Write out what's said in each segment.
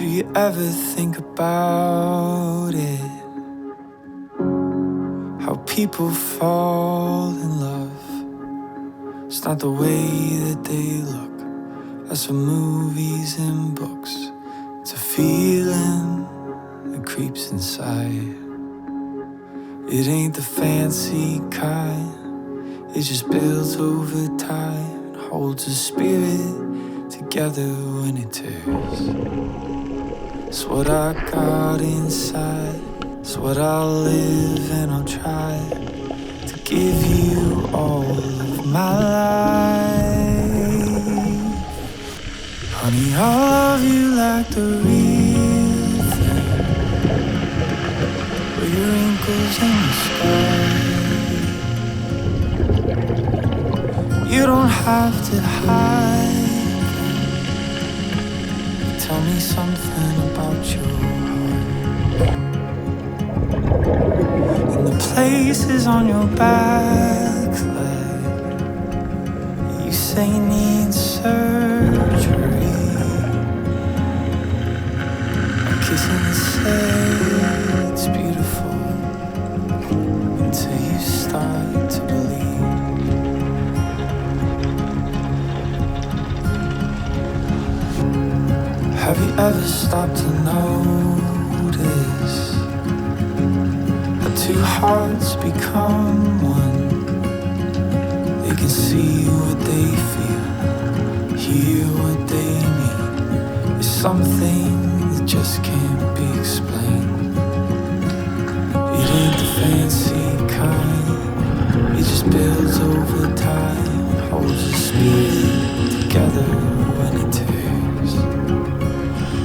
you ever think about it? How people fall in love. It's not the way that they look. That's from movies and books. It's a feeling that creeps inside. It ain't the fancy kind. It just builds over time. Holds a spirit together when it tears. It's what I got inside. It's what I'll live and I'll try to give you all of my life. Honey, I'll love you like the real thing. With your wrinkles and your scars. You don't have to hide them. Tell me something about your heart. And the places on your back leg you say need surgery. I kiss and say it's beautiful until you start to believe. Have you ever stopped to notice how two hearts become one? They can see what they feel, hear what they mean. It's something that just can't be explained. It ain't the fancy kind. It just builds over time, holds the spirit together when it tears.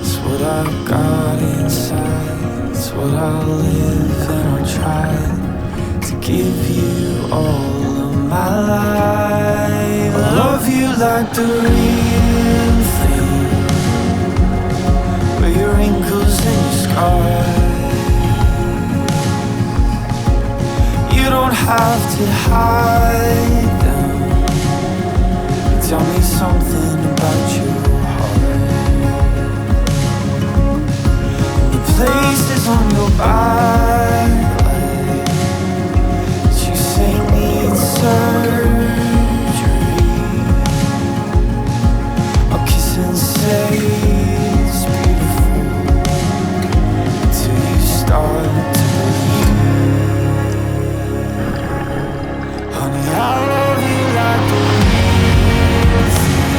It's what I've got inside. It's what I'll live and I'll try to give you all of my life. I love you like the real thing, with your wrinkles and your scars. You don't have to hide them. Tell me something about your places on your back leg that you say need surgery. I'll kiss and say it's beautiful till you start to believe. Honey, I love you like the real thing.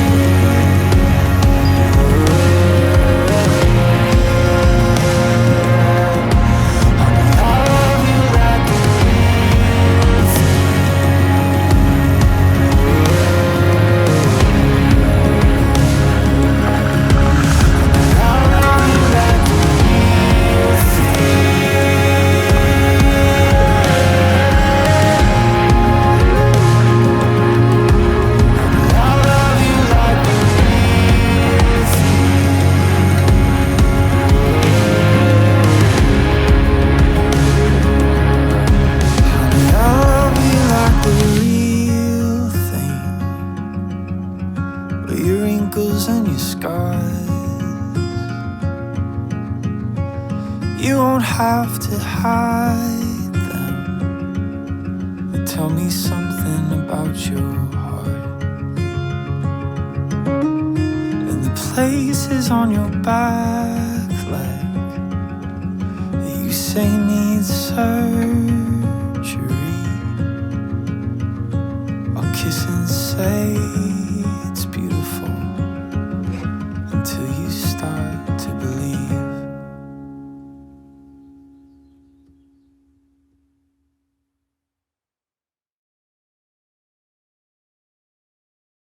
And your scars. You won't have to hide them. But tell me something about your heart. And the places on your back leg that you say need surgery. I'll kiss and say